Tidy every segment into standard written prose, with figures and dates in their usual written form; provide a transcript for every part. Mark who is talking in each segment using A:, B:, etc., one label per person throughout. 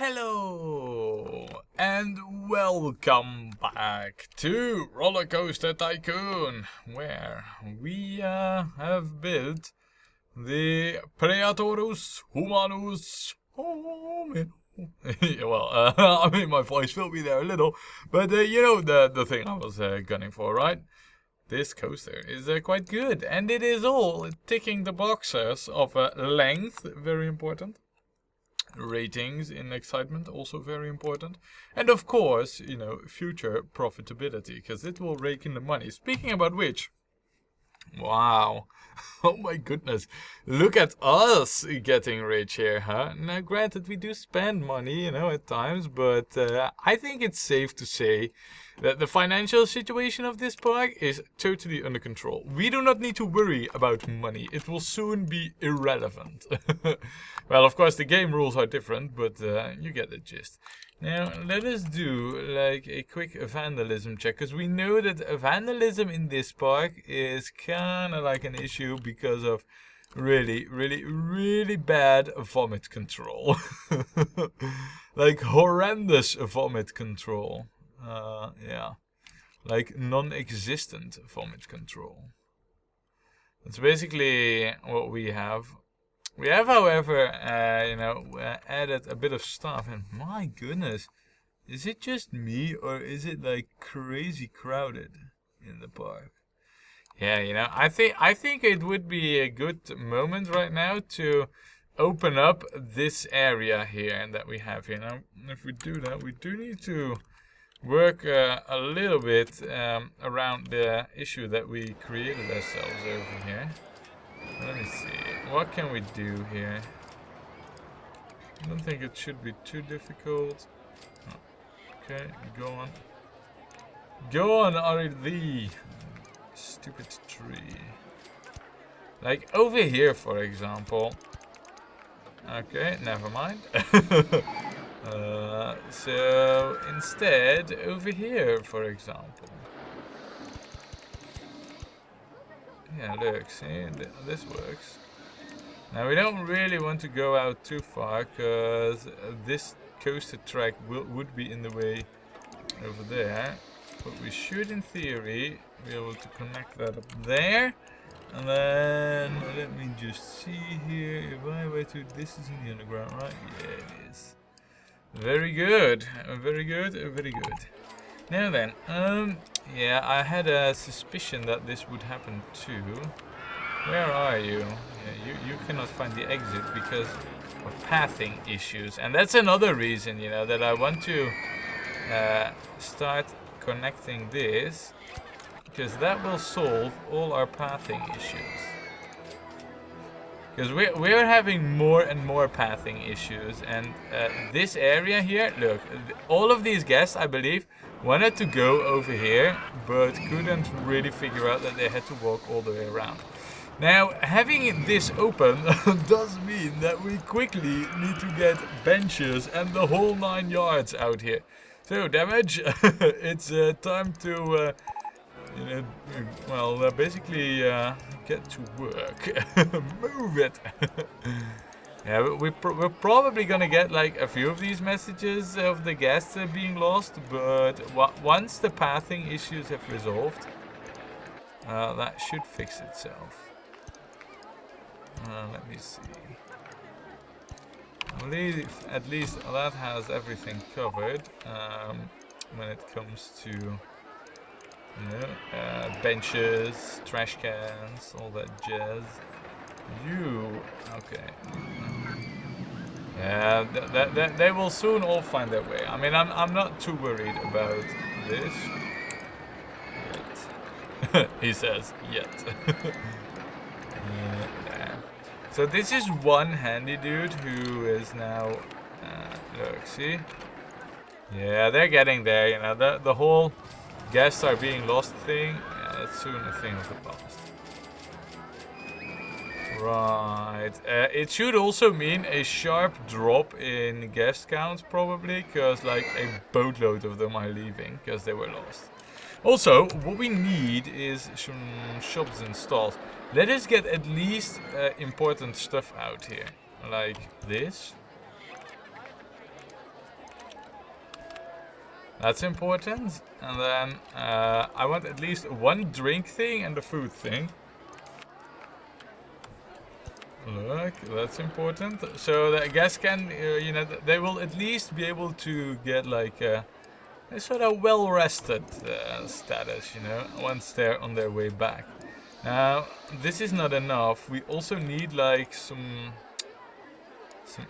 A: Hello and welcome back to Rollercoaster Tycoon, where we have built the Praetorus Humanus Hominum. Well, I mean, my voice failed me there a little, but you know the thing I was gunning for, right? This coaster is quite good, and it is all ticking the boxes of length, very important. Ratings in excitement, also very important. And of course, you know, future profitability, because it will rake in the money. Speaking about which, wow, oh my goodness, look at us getting rich here, huh? Now granted, we do spend money, you know, at times, but I think it's safe to say that the financial situation of this park is totally under control. We do not need to worry about money. It will soon be irrelevant. Well, of course, the game rules are different, but you get the gist. Now, let us do like a quick vandalism check, because we know that vandalism in this park is kind of like an issue because of really bad vomit control. Like horrendous vomit control. Yeah, like non-existent vomit control. That's basically what we have. We have, however, added a bit of stuff, and my goodness, is it just me or is it like crazy crowded in the park? Yeah, you know, I think it would be a good moment right now to open up this area here that we have here. Now, if we do that, we do need to work a little bit around the issue that we created ourselves over here. Let me see, what can we do here? I don't think it should be too difficult. Oh, okay, go on. Go on, RD! Stupid tree. Like over here, for example. Okay, never mind. So instead, over here, for example. Yeah, look, see, this works. Now we don't really want to go out too far, because this coaster track would be in the way over there. But we should, in theory, be able to connect that up there. And then, let me just see here, if I were to, this is in the underground, right? Yeah, it is. Very good, very good, very good. Now then, yeah, I had a suspicion that this would happen too. Where are you? Yeah, you cannot find the exit because of pathing issues. And that's another reason, you know, that I want to start connecting this, because that will solve all our pathing issues. Because we're having more and more pathing issues, and this area here, look, all of these guests, I believe, wanted to go over here, but couldn't really figure out that they had to walk all the way around. Now, having this open does mean that we quickly need to get benches and the whole 9 yards out here. So, damage, it's time to, you know, well, basically get to work. Move it. Yeah, we're probably gonna get like a few of these messages of the guests being lost, but once the pathing issues have resolved, that should fix itself. Let me see. At least that has everything covered when it comes to, you know, benches, trash cans, all that jazz. Okay. Yeah, they will soon all find their way. I mean, I'm not too worried about this yet. He says yet. Yeah. So this is one handy dude who is now. Look, see? Yeah, they're getting there. You know, the whole guests are being lost thing. Yeah, that's soon a thing of the past. Right. It should also mean a sharp drop in guest count, probably, because like a boatload of them are leaving because they were lost. Also, what we need is some shops and stalls. Let us get at least important stuff out here, like this. That's important. And then I want at least one drink thing and a food thing. Look, that's important. So the guests can, you know, they will at least be able to get like a sort of well-rested status, you know, once they're on their way back. Now, this is not enough. We also need like some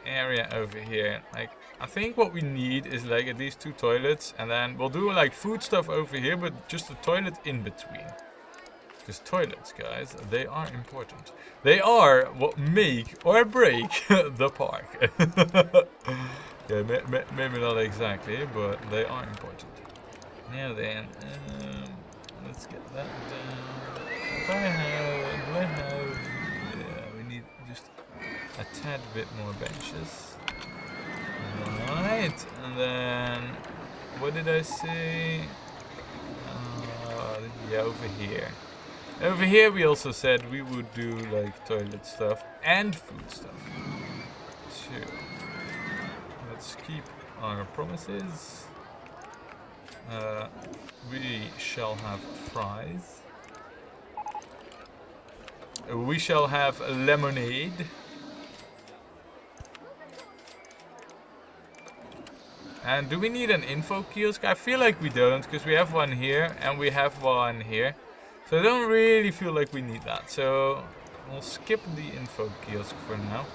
A: area over here. Like, I think what we need is like at least 2 toilets, and then we'll do like food stuff over here, but just a toilet in between. Because toilets, guys, they are important. They are what make or break the park. Yeah, maybe not exactly, but they are important. Now then, let's get that down. Do I have, yeah, we need just a tad bit more benches. Alright, and then, what did I say? Yeah, over here. Over here we also said we would do like toilet stuff and food stuff. So, let's keep our promises. We shall have fries. We shall have lemonade. And do we need an info kiosk? I feel like we don't, because we have one here and we have one here. So I don't really feel like we need that. So we'll skip the info kiosk for now.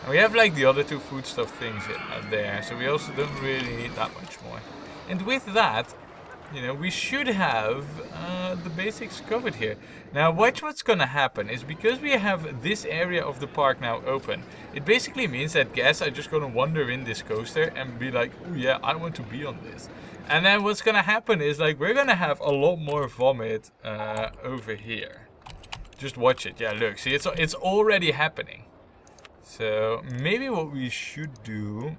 A: And we have like the other 2 foodstuff things there. So we also don't really need that much more. And with that, you know, we should have the basics covered here. Now, watch what's gonna happen is because we have this area of the park now open, it basically means that guests are just gonna wander in this coaster and be like, oh yeah, I want to be on this. And then what's gonna happen is like we're gonna have a lot more vomit over here. Just watch it. Yeah, look, see, it's already happening. So maybe what we should do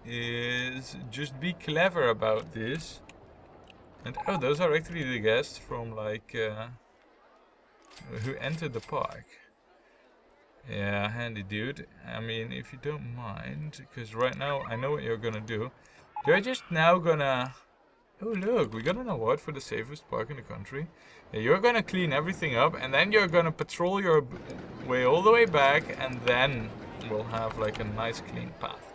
A: is just be clever about this. And oh, those are actually the guests from like who entered the park. Yeah, handy dude. I mean, if you don't mind, because right now I know what you're gonna do. You're just now gonna... Oh look, we got an award for the safest park in the country. Yeah, you're gonna clean everything up, and then you're gonna patrol your way all the way back, and then we'll have like a nice clean path.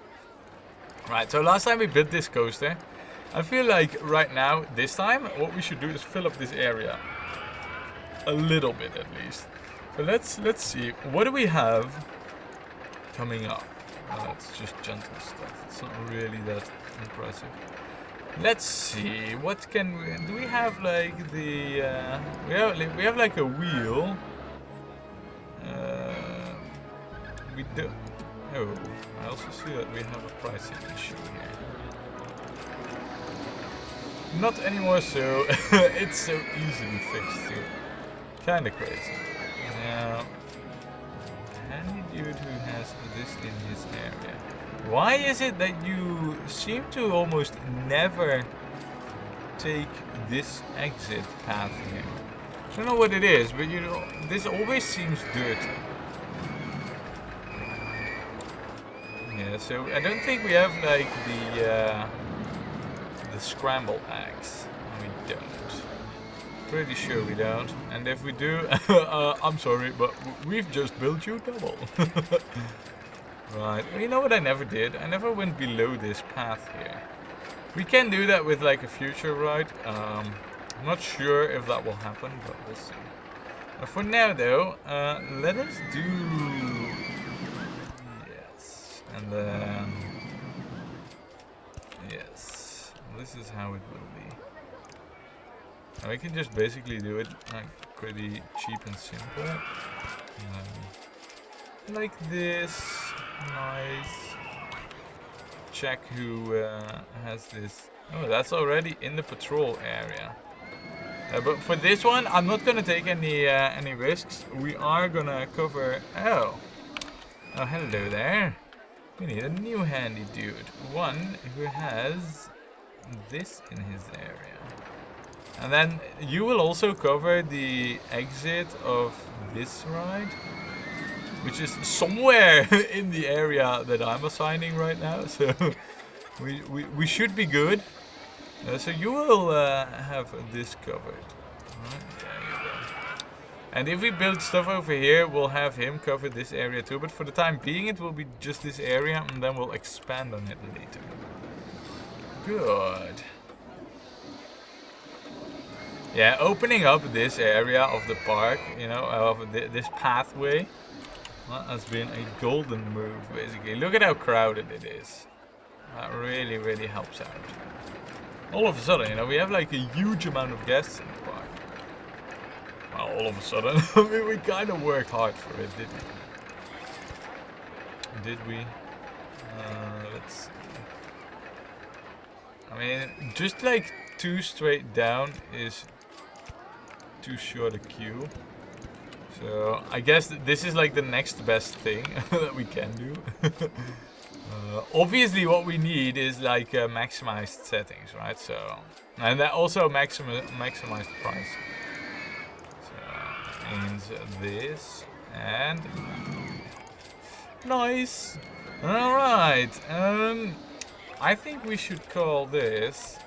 A: Right, so last time we built this coaster, I feel like right now, this time, what we should do is fill up this area. A little bit at least. So let's see, what do we have coming up? Well, it's just gentle stuff, it's not really that impressive. Let's see, what can we, do we have like the, we have like a wheel. We do, oh, I also see that we have a pricing issue here. Not anymore, so it's so easily fixed too. Kinda crazy. Now, handy dude who has this in his area. Why is it that you seem to almost never take this exit path here? I don't know what it is, but you know, this always seems dirty. Yeah, so I don't think we have like the scramble eggs. We don't. Pretty sure we don't. And if we do, I'm sorry, but we've just built you double. Right. Well, you know what I never did? I never went below this path here. We can do that with like a future ride. I'm not sure if that will happen, but we'll see. For now though, let us do... Yes. And then... Yes. This is how it will be. And we can just basically do it like pretty cheap and simple. Like this. Nice. Check who has this. Oh, that's already in the patrol area. But for this one, I'm not gonna take any risks. We are gonna cover. Oh, hello there. We need a new handy dude. One who has this in his area. And then you will also cover the exit of this ride, which is somewhere in the area that I'm assigning right now. So we should be good. So you will have this covered. Right, there you go. And if we build stuff over here, we'll have him cover this area too. But for the time being, it will be just this area, and then we'll expand on it later. Good. Yeah, opening up this area of the park, you know, of this pathway, has been a golden move, basically. Look at how crowded it is. That really, really helps out. All of a sudden, you know, we have like a huge amount of guests in the park. Well, all of a sudden, I mean, we kind of worked hard for it, didn't we? Did we? Let's see. I mean, just like 2 straight down is too short a queue. So I guess this is like the next best thing that we can do. Obviously what we need is like maximized settings, right? So, and that also maximize the price. So that means this and nice. All right. I think we should call this.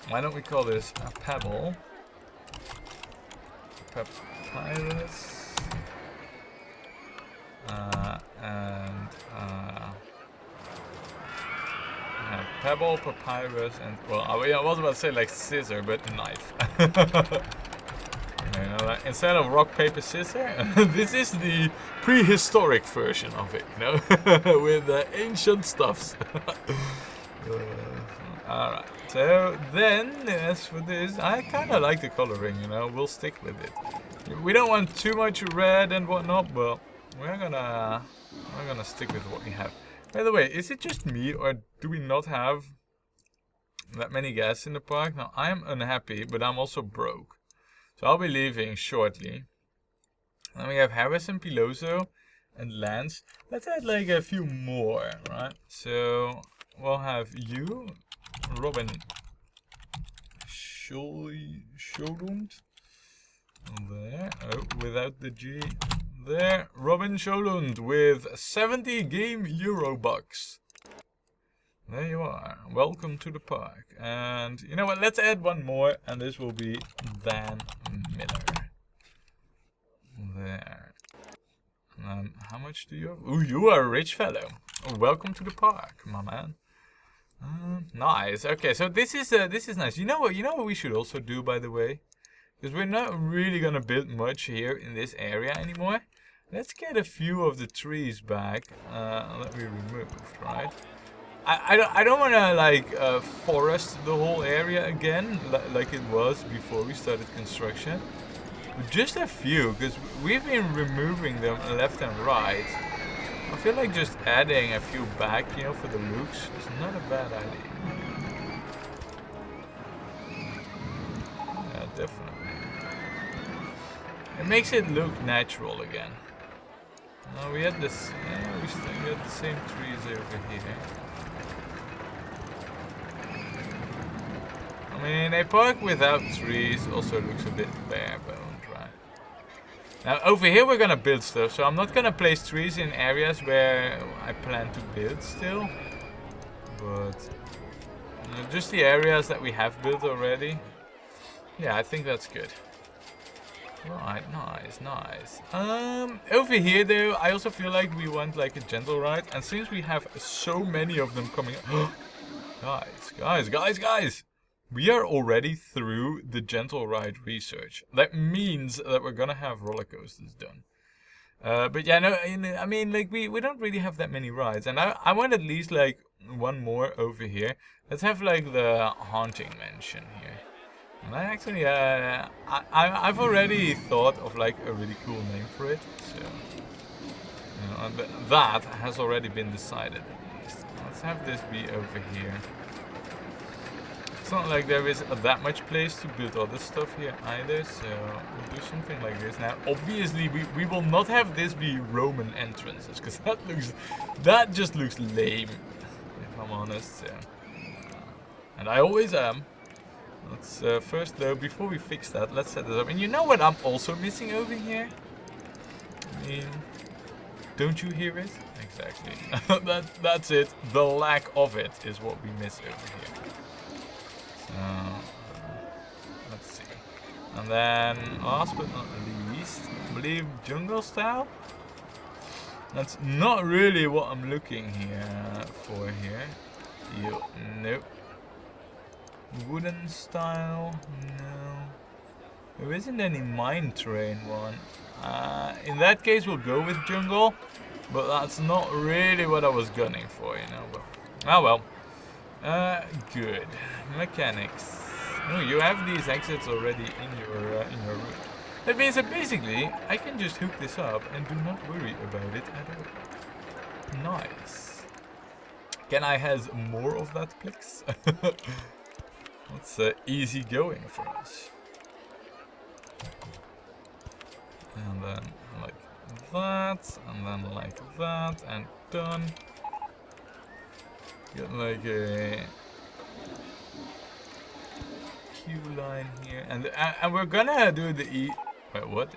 A: Why don't we call this a pebble? Papyrus. Pebble, papyrus, and well, I was about to say like scissor, but knife. You know, like, instead of rock, paper, scissor, this is the prehistoric version of it, you know, with ancient stuffs. Alright, so then as for this, I kind of like the coloring, you know, we'll stick with it. We don't want too much red and whatnot, but we're gonna stick with what we have. By the way, is it just me, or do we not have that many guests in the park? Now, I'm unhappy, but I'm also broke. So I'll be leaving shortly. Then we have Harris and Piloso and Lance. Let's add like a few more, right? So we'll have you, Robin Scholund. There. Oh, without the G. There. Robin Scholund with 70 game Euro bucks. There you are. Welcome to the park. And you know what? Let's add one more, and this will be Van Miller. There. How much do you have? Ooh, you are a rich fellow. Oh, welcome to the park, my man. Nice. Okay, so this is nice. You know what? You know what we should also do, by the way, because we're not really gonna build much here in this area anymore. Let's get a few of the trees back that we removed, right? I don't want to like forest the whole area again like it was before we started construction. But just a few, because we've been removing them left and right. I feel like just adding a few back, you know, for the looks is not a bad idea. Yeah, definitely. It makes it look natural again. No, we had this. Yeah, we had the same trees over here. I mean, a park without trees also looks a bit bare-boned, right? Now, over here we're gonna build stuff, so I'm not gonna place trees in areas where I plan to build still. But just the areas that we have built already. Yeah, I think that's good. Right, nice, nice. Over here though, I also feel like we want like a gentle ride, and since we have so many of them coming up, guys, we are already through the gentle ride research. That means that we're gonna have roller coasters done. But yeah, no, I mean, like we don't really have that many rides, and I want at least like one more over here. Let's have like the haunting mansion here. And I actually, I've already thought of like a really cool name for it, so you know, and that has already been decided at least. Let's have this be over here. It's not like there is that much place to build other stuff here either, so we'll do something like this. Now, obviously, we will not have this be Roman entrances, because that just looks lame, if I'm honest. So. And I always am. Let's first though, before we fix that, let's set this up. And you know what I'm also missing over here? I mean, Don't you hear it? Exactly. That's it. The lack of it is what we miss over here. So, let's see. And then, last but not least, I believe jungle style? That's not really what I'm looking for here. Nope. Wooden style? No. There isn't any mine train one. In that case, we'll go with jungle. But that's not really what I was gunning for, you know. But, oh well. Good. Mechanics. Oh, you have these exits already in your route. That means that basically I can just hook this up and do not worry about it at all. Nice. Can I have more of that, please? That's easy going for us. And then like that, and then like that, and done. Get like a Q line here, and we're gonna do the E. Wait, what?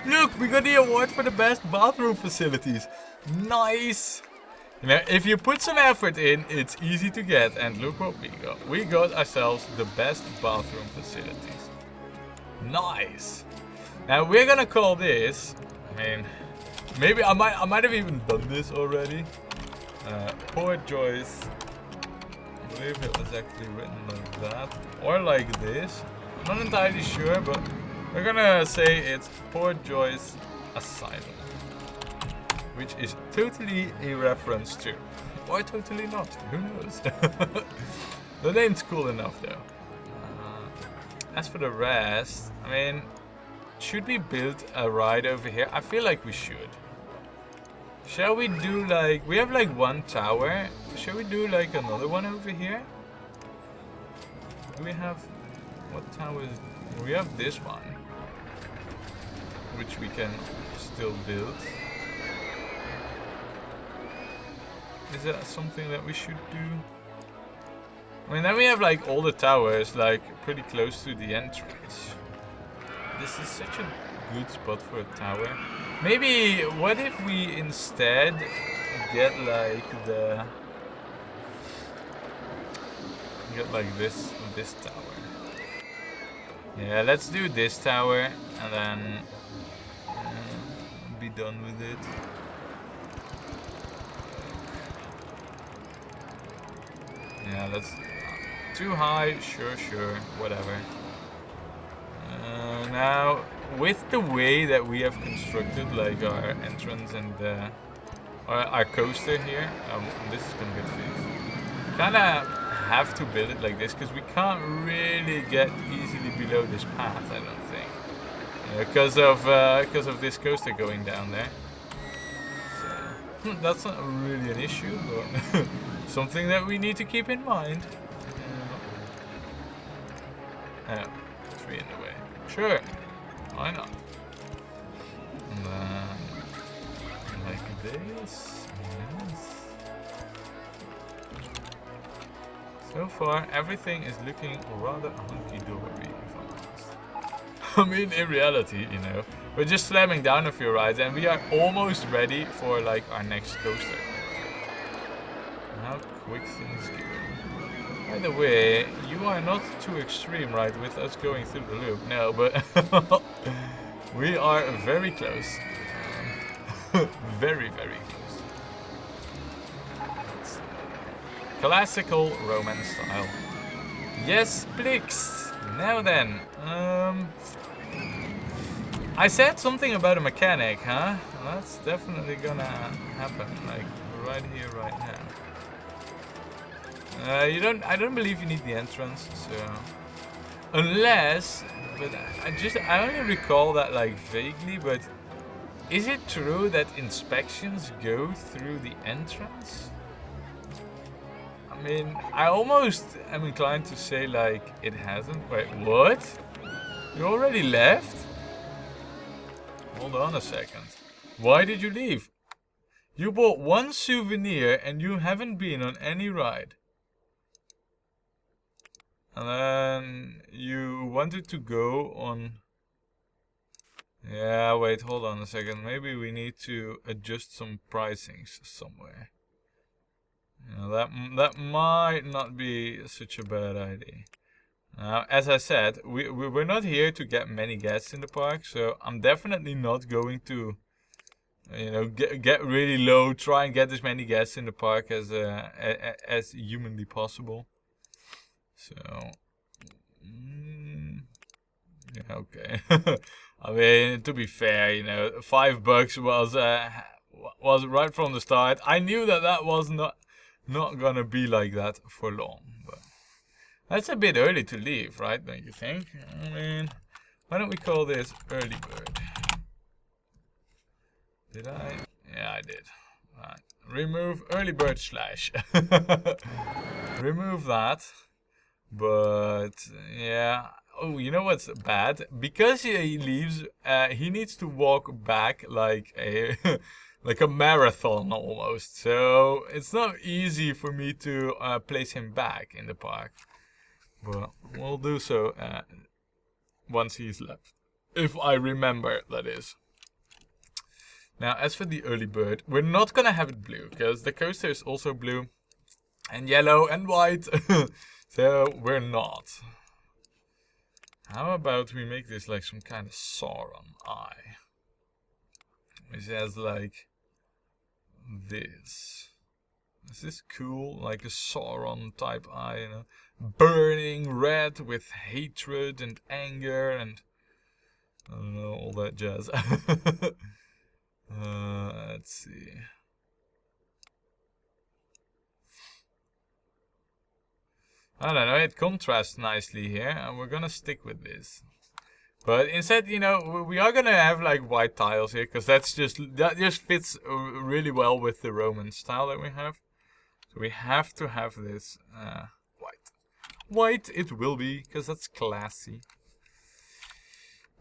A: Look, we got the award for the best bathroom facilities. Nice. You know, if you put some effort in, it's easy to get. And look what we got. We got ourselves the best bathroom facilities. Nice. Now we're gonna call this. I mean, maybe I might have even done this already. Poor Joyce. I believe it was actually written like that, or like this. I'm not entirely sure, but we're gonna say it's Poor Joyce Asylum, which is totally a reference to, or totally not. Who knows? The name's cool enough though. As for the rest, I mean, should we build a ride over here? I feel like we should. Shall we do like, we have like one tower. Shall we do like another one over here? Do we have, what towers? We have this one, which we can still build. Is that something that we should do? I mean, then we have like all the towers like pretty close to the entrance. This is such a good spot for a tower. Maybe, what if we instead get like this tower? Yeah, let's do this tower and then be done with it. Yeah, that's too high. Sure, whatever. Now, with the way that we have constructed like our entrance and our coaster here, this is gonna get fixed. Kinda have to build it like this because we can't really get easily below this path, I don't think, because of this coaster going down there. So that's not really an issue, but something that we need to keep in mind. Tree in the way. Sure, why not? And then, like this, yes. So far, everything is looking rather hunky-dory, if I'm honest. I mean, in reality, you know, we're just slamming down a few rides and we are almost ready for like our next coaster. How quick things go. By the way, you are not too extreme, right, with us going through the loop. No, but we are very close. Very close. Classical Roman style. Yes, please. Now then, I said something about a mechanic, huh? That's definitely gonna happen, like right here, right now. I don't believe you need the entrance, so unless, but I only recall that like vaguely, but is it true that inspections go through the entrance? I mean, I almost am inclined to say like it hasn't. Wait, what? You already left? Hold on a second. Why did you leave? You bought one souvenir and you haven't been on any ride. And then you wanted to go on Yeah, wait, hold on a second. Maybe we need to adjust some pricings somewhere. You know, that might not be such a bad idea. Now, as I said, we're not here to get many guests in the park, so I'm definitely not going to, you know, get really low. Try and get as many guests in the park as humanly possible. So, yeah, okay. I mean, to be fair, you know, $5 was right from the start. I knew that was not gonna be like that for long, but that's a bit early to leave, right? Don't you think? I mean, why don't we call this early bird? Did I? Yeah, I did. Right. Remove early bird slash. Remove that. But yeah. Oh, you know what's bad? Because he leaves, he needs to walk back like a like a marathon almost. So it's not easy for me to place him back in the park. But we'll do so once he's left. If I remember, that is. Now, as for the early bird, we're not gonna have it blue, because the coaster is also blue, and yellow, and white. So, we're not. How about we make this like some kind of Sauron eye? Which has like this. Is this cool? Like a Sauron type eye, you know? Burning red with hatred and anger and I don't know, all that jazz. Let's see. I don't know, it contrasts nicely here, and we're gonna stick with this. But instead, you know, we are gonna have like white tiles here, because that just fits really well with the Roman style that we have. So we have to have this white. White it will be, because that's classy.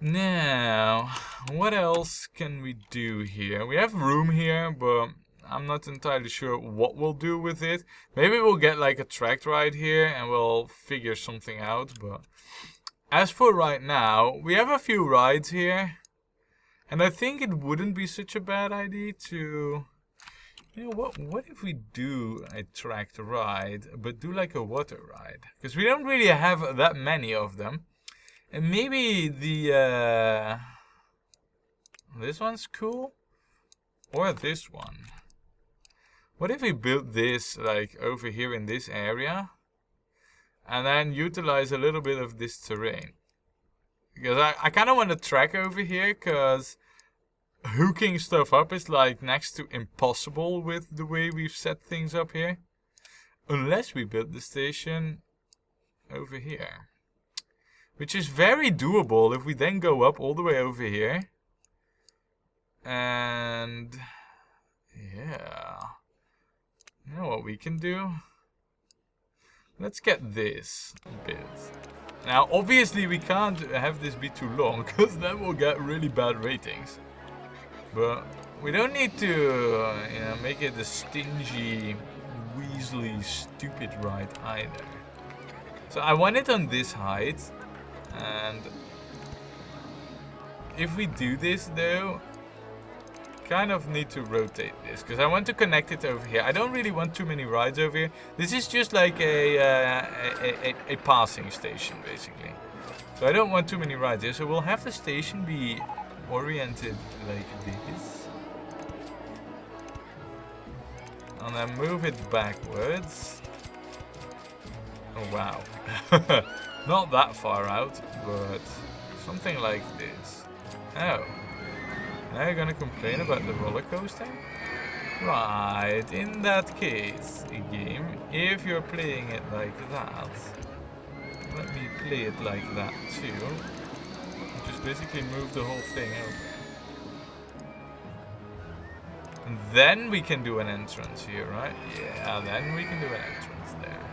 A: Now, what else can we do here? We have room here, but I'm not entirely sure what we'll do with it. Maybe we'll get like a track ride here and we'll figure something out. But as for right now, we have a few rides here. And I think it wouldn't be such a bad idea to... You know, what if we do a tracked ride, but do like a water ride? Because we don't really have that many of them. And maybe the... this one's cool? Or this one? What if we built this like over here in this area? And then utilize a little bit of this terrain? Because I kind of want to track over here, because hooking stuff up is like next to impossible with the way we've set things up here. Unless we build the station over here. Which is very doable if we then go up all the way over here. And yeah. You know what we can do? Let's get this bit. Now, obviously we can't have this be too long, because then we'll get really bad ratings. But we don't need to, you know, make it a stingy, weaselly, stupid ride either. So I want it on this height. And if we do this though, kind of need to rotate this, because I want to connect it over here. I don't really want too many rides over here. This is just like a passing station basically. So I don't want too many rides here. So we'll have the station be oriented like this. And then move it backwards. Oh wow. Not that far out, but something like this. Oh. Now you're gonna complain about the roller coaster? Right, in that case, game, if you're playing it like that, let me play it like that too. Just basically move the whole thing over. And then we can do an entrance here, right? Yeah, then we can do an entrance there.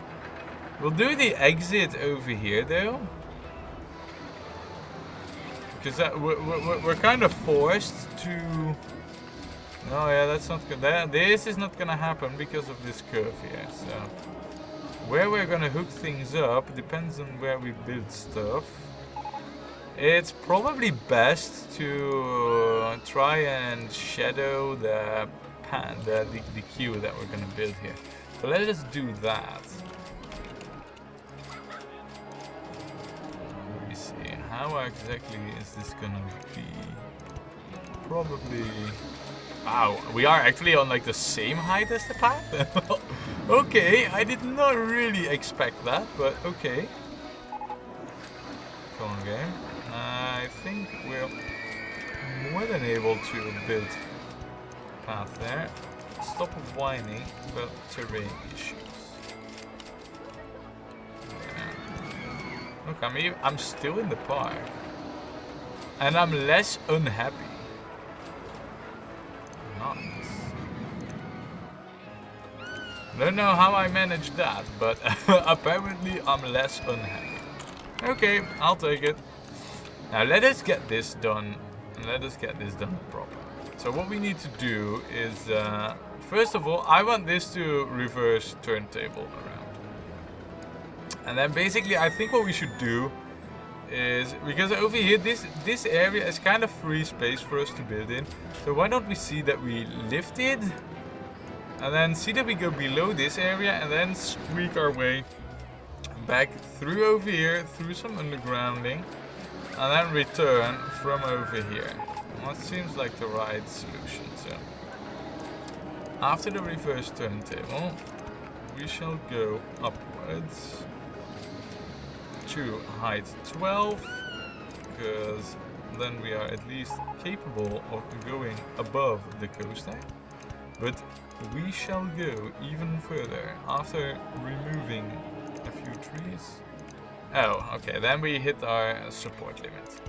A: We'll do the exit over here though. Because we're kind of forced to... Oh yeah, that's not good. This is not gonna happen because of this curve here. So where we're gonna hook things up depends on where we build stuff. it's probably best to try and shadow the queue that we're gonna build here. So let us do that. Let me see, how exactly is this gonna be? Probably... Wow, we are actually on like the same height as the path? Okay, I did not really expect that, but okay. Come on, game. I think we're more than able to build a path there. Stop whining about terrain issues. Yeah. Look, I'm still in the park. And I'm less unhappy. Nice. Don't know how I managed that, but apparently I'm less unhappy. Okay, I'll take it. Now let us get this done. Let us get this done properly. So what we need to do is, first of all, I want this to reverse turntable around. And then basically I think what we should do is, because over here this area is kind of free space for us to build in. So why don't we see that we lift it, and then see that we go below this area and then squeak our way back through over here, through some undergrounding, and then return from over here. Well, that seems like the right solution. So after the reverse turntable, we shall go upwards to height 12, because then we are at least capable of going above the coaster. But we shall go even further after removing a few trees. Oh, okay, then we hit our support limit.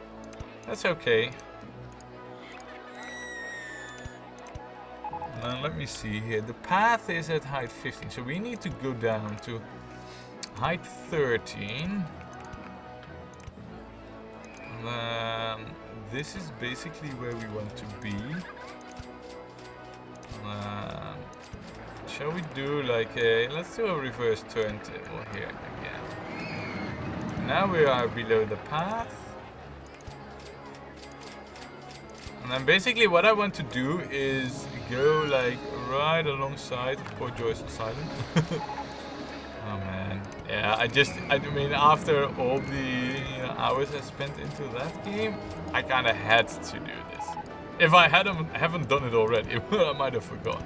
A: That's okay. Now let me see here. The path is at height 15, so we need to go down to height 13. This is basically where we want to be. Shall we do like a... Let's do a reverse turntable here again. Now we are below the path. And then basically what I want to do is go like right alongside... Poor Joyce is silent. Oh man. Yeah, I mean, after all the hours I spent into that game, I kind of had to do this. If I haven't done it already, I might have forgotten.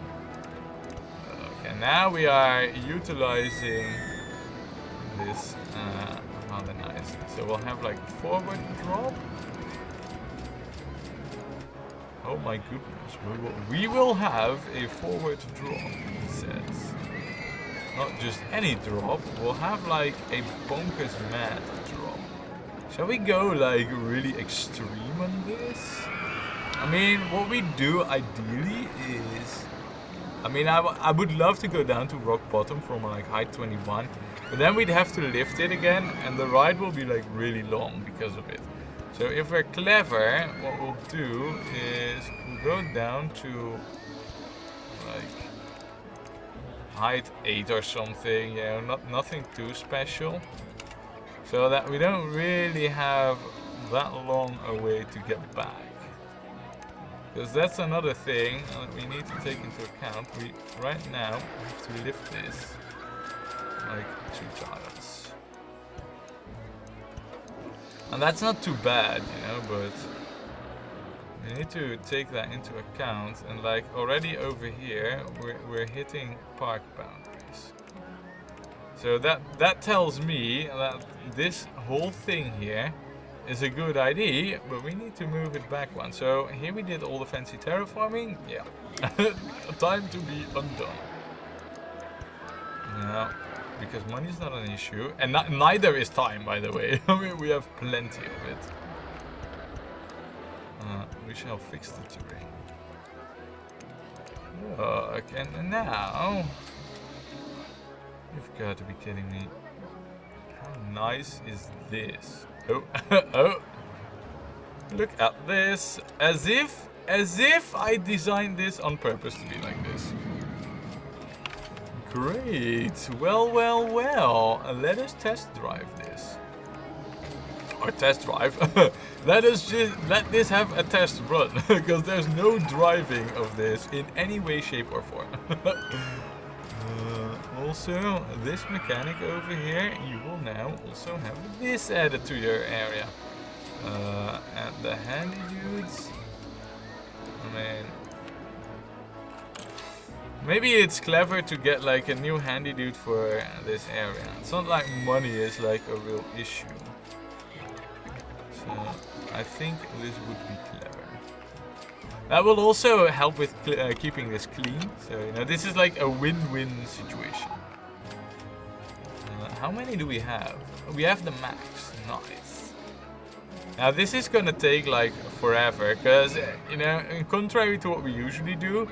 A: Okay, now we are utilizing this rather nicely. So we'll have like forward drop. Oh my goodness, we will have a forward drop, it says. Not just any drop, we'll have like a bonkers mad drop. Shall we go like really extreme on this? I mean, what we do ideally is... I mean, I would love to go down to rock bottom from like height 21. But then we'd have to lift it again, and the ride will be like really long because of it. So if we're clever, what we'll do is we'll go down to like height 8 or something, you know, nothing too special. So that we don't really have that long a way to get back. Because that's another thing that we need to take into account. We right now have to lift this like 2 tiles. And that's not too bad, you know, but we need to take that into account. And like already over here, we're hitting park boundaries. So that tells me that this whole thing here is a good idea, but we need to move it back one. So here we did all the fancy terraforming. Yeah, time to be undone. Now, because money is not an issue, and neither is time, by the way. I mean, we have plenty of it. We shall fix the terrain. Look, and now... You've got to be kidding me. How nice is this? Oh, oh! Look at this! As if I designed this on purpose to be like this. Great! Well, well, well. Let us test drive this. or test drive. Let this have a test run, because there's no driving of this in any way, shape, or form. Also, this mechanic over here, you will now also have this added to your area. And the handy dudes, I mean, maybe it's clever to get like a new handy dude for this area. It's not like money is like a real issue. So I think this would be clever. That will also help with keeping this clean. So, you know, this is like a win-win situation. How many do we have? We have the max. Nice. Now this is gonna take like forever, because, you know, contrary to what we usually do,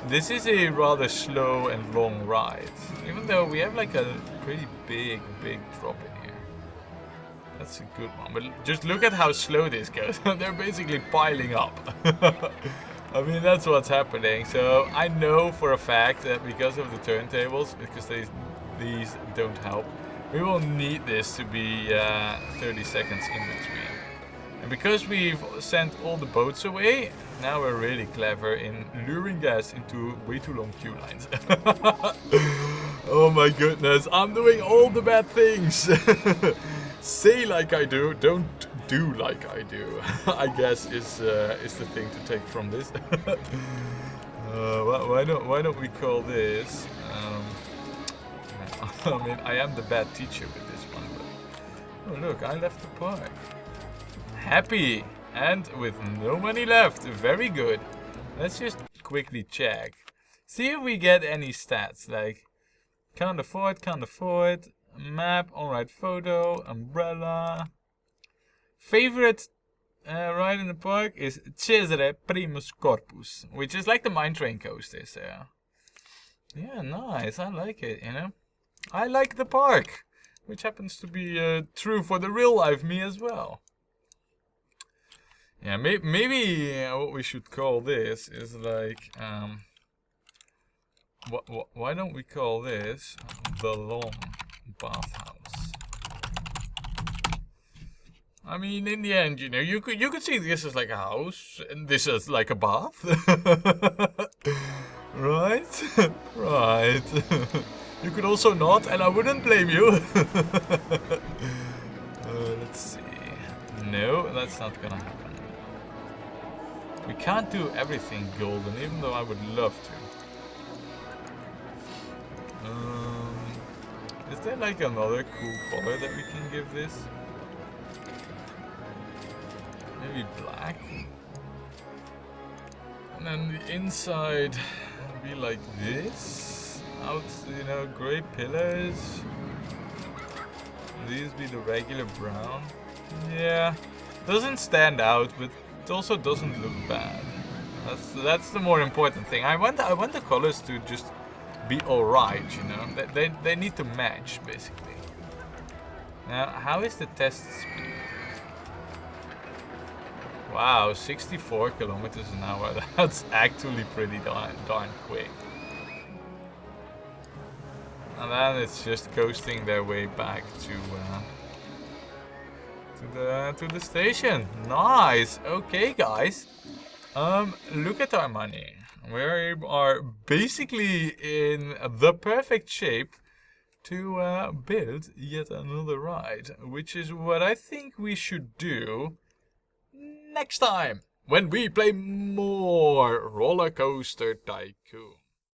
A: this is a rather slow and long ride. Even though we have like a pretty big drop in here. That's a good one. But just look at how slow this goes. They're basically piling up. I mean, that's what's happening. So I know for a fact that because of the turntables, because these don't help, we will need this to be 30 seconds in between. And because we've sent all the boats away, now we're really clever in luring gas into way too long queue lines. Oh my goodness, I'm doing all the bad things. Say like I do, don't do like I do. I guess is the thing to take from this. Why don't we call this? I mean, I am the bad teacher with this one. But, oh look, I left the park. Happy and with no money left. Very good. Let's just quickly check. See if we get any stats like can't afford, map, alright photo, umbrella. Favorite ride in the park is Cesare Primus Corpus, which is like the mine train coaster. So yeah, nice. I like it, you know. I like the park, which happens to be true for the real life me as well. Yeah, maybe what we should call this is like, why don't we call this the long bathhouse? I mean, in the end, you know, you could see this as like a house, and this is like a bath, right? Right. You could also not, and I wouldn't blame you. Let's see. No, that's not gonna happen. We can't do everything golden, even though I would love to. Is there like another cool color that we can give this? Maybe black? And then the inside be like this. Out, you know, gray pillars. These be the regular brown. Yeah, doesn't stand out, but it also doesn't look bad. That's the more important thing. I want the colors to just be alright, you know. They need to match basically. Now, how is the test speed? Wow, 64 kilometers an hour. That's actually pretty darn quick. And then it's just coasting their way back to the station. Nice. Okay, guys. Look at our money. We are basically in the perfect shape to build yet another ride, which is what I think we should do next time when we play more Rollercoaster Tycoon.